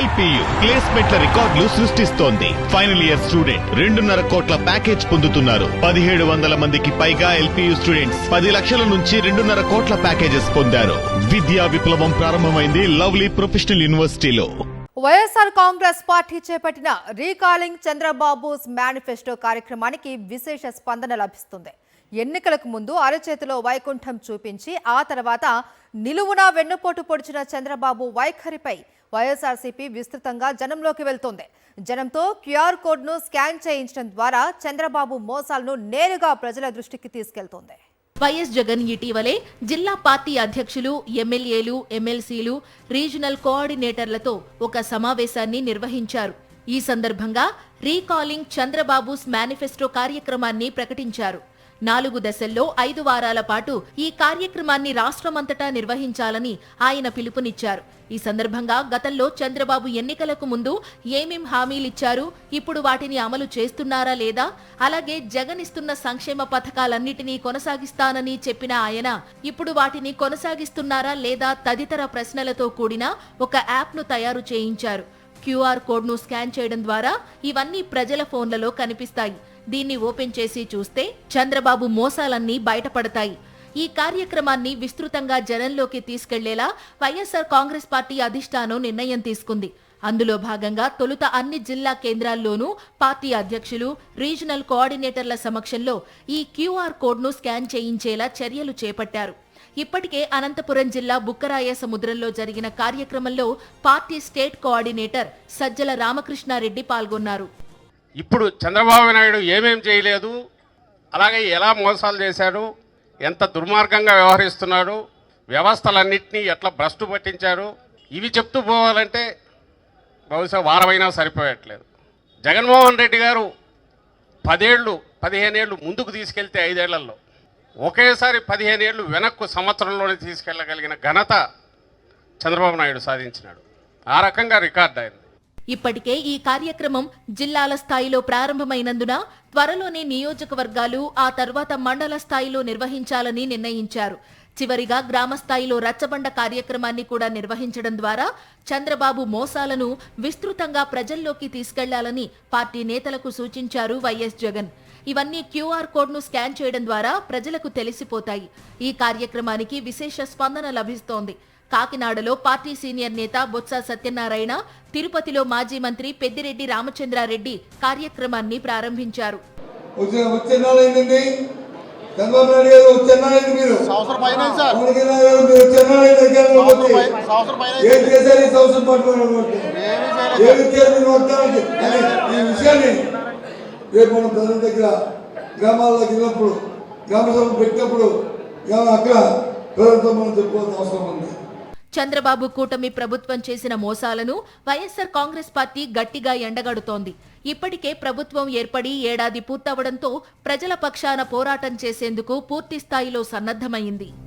LPU ప్లేస్మెంట్ల రికార్డులు సృష్టిస్తోంది. Final year student 2.5 కోట్ల ప్యాకేజ్ పొందుతున్నారు. 1700 మందికి పైగా ఎల్పియు స్టూడెంట్స్ 10 లక్షల నుంచి 2.5 కోట్ల ప్యాకేజెస్ పొందారు. విద్యా విప్లవం ప్రారంభమైంది లవ్లీ ప్రొఫెషనల్ యూనివర్సిటీలో. వైఎస్ఆర్ కాంగ్రెస్ పార్టీ చేపట్టిన రీకాలింగ్ చంద్రబాబుస్ మేనిఫెస్టో కార్యక్రమానికి విశేష స్పందన లభిస్తుంది. ఎన్నికలకు ముందు అరచేతిలో వైకుంఠం చూపించి ఆ తర్వాత నిలువునా వెన్నుపోటు పొడిచిన చంద్రబాబు వైఖరిపై వైఎస్ఆర్సీపీ విస్తృతంగా జనంలోకి వెళ్తోంది. జనంతో క్యూఆర్ కోడ్ను స్కాన్ చేయించడం ద్వారా చంద్రబాబు మోసాలను నేరుగా ప్రజల దృష్టికి తీసుకెళ్తోంది. వైఎస్ జగన్ ఇటీవలే జిల్లా పార్టీ అధ్యక్షులు, ఎమ్మెల్యేలు, ఎమ్మెల్సీలు, రీజనల్ కోఆర్డినేటర్లతో ఒక సమావేశాన్ని నిర్వహించారు. ఈ సందర్భంగా రీకాలింగ్ చంద్రబాబుస్ మేనిఫెస్టో కార్యక్రమాన్ని ప్రకటించారు. 4 దశల్లో 5 వారాల పాటు ఈ కార్యక్రమాన్ని రాష్ట్రమంతటా నిర్వహించాలని ఆయన పిలుపునిచ్చారు. ఈ సందర్భంగా గతంలో చంద్రబాబు ఎన్నికలకు ముందు ఏమేం హామీలిచ్చారు, ఇప్పుడు వాటిని అమలు చేస్తున్నారా లేదా, అలాగే జగన్ ఇస్తున్న సంక్షేమ పథకాలన్నిటినీ కొనసాగిస్తానని చెప్పిన ఆయన ఇప్పుడు వాటిని కొనసాగిస్తున్నారా లేదా తదితర ప్రశ్నలతో కూడిన ఒక యాప్ను తయారు చేయించారు. క్యూఆర్ కోడ్ను స్కాన్ చేయడం ద్వారా ఇవన్నీ ప్రజల ఫోన్లలో కనిపిస్తాయి. దీన్ని ఓపెన్ చేసి చూస్తే చంద్రబాబు మోసాలన్నీ బయటపడతాయి. ఈ కార్యక్రమాన్ని విస్తృతంగా జనంలోకి తీసుకెళ్లేలా వైఎస్ఆర్ కాంగ్రెస్ పార్టీ అధిష్టానం నిర్ణయం తీసుకుంది. అందులో భాగంగా తొలుత అన్ని జిల్లా కేంద్రాల్లోనూ పార్టీ అధ్యక్షులు, రీజనల్ కోఆర్డినేటర్ల సమక్షంలో ఈ క్యూఆర్ కోడ్ను స్కాన్ చేయించేలా చర్యలు చేపట్టారు. ఇప్పటికే అనంతపురం జిల్లా బుక్కరాయ సముద్రంలో జరిగిన కార్యక్రమంలో party state coordinator Sajjala Ramakrishna Reddy పాల్గొన్నారు. ఇప్పుడు చంద్రబాబు నాయుడు ఏమేం చేయలేదు, అలాగే ఎలా మోసాలు చేశాడు, ఎంత దుర్మార్గంగా వ్యవహరిస్తున్నాడు, వ్యవస్థలన్నింటినీ ఎట్లా భ్రష్టు పట్టించాడు, ఇవి చెప్తూ పోవాలంటే బహుశా వారమైనా సరిపోయట్లేదు. జగన్మోహన్ రెడ్డి గారు 10 ఏళ్ళు 15 ఏళ్ళు ముందుకు తీసుకెళ్తే 5 ఏళ్లలో ఒకేసారి 15 ఏళ్ళు వెనక్కు సంవత్సరంలోనే తీసుకెళ్లగలిగిన ఘనత చంద్రబాబు నాయుడు సాధించినాడు. ఆ రకంగా రికార్డ్ అయింది. ఇప్పటికే ఈ కార్యక్రమం జిల్లాల స్థాయిలో ప్రారంభమైనందున త్వరలోనే నియోజకవర్గాలు, ఆ తర్వాత మండల స్థాయిలో నిర్వహించాలని నిర్ణయించారు. చివరిగా గ్రామ స్థాయిలో రచ్చబండ కార్యక్రమాన్ని కూడా నిర్వహించడం ద్వారా చంద్రబాబు మోసాలను విస్తృతంగా ప్రజల్లోకి తీసుకెళ్లాలని పార్టీ నేతలకు సూచించారు వైఎస్ జగన్. ఇవన్నీ క్యూఆర్ కోడ్ను స్కాన్ చేయడం ద్వారా ప్రజలకు తెలిసిపోతాయి. ఈ కార్యక్రమానికి విశేష స్పందన లభిస్తోంది. కాకినాడలో పార్టీ సీనియర్ నేత బొత్స సత్యనారాయణ, తిరుపతిలో మాజీ మంత్రి పెద్దిరెడ్డి రామచంద్రారెడ్డి కార్యక్రమాన్ని ప్రారంభించారు. గ్రామాల్లోకి వెళ్ళినప్పుడు, గ్రామ సభ పెట్టినప్పుడు అక్కడ ప్రజలతో మనం చెప్పుకోవాల్సిన అవసరం ఉంది. చంద్రబాబు కూటమి ప్రభుత్వం చేసిన మోసాలను వైఎస్ఆర్ కాంగ్రెస్ పార్టీ గట్టిగా ఎండగడుతోంది. ఇప్పటికే ప్రభుత్వం ఏర్పడి ఏడాది పూర్తవడంతో ప్రజల పక్షాన పోరాటం చేసేందుకు పూర్తి స్థాయిలో సన్నద్ధమైంది.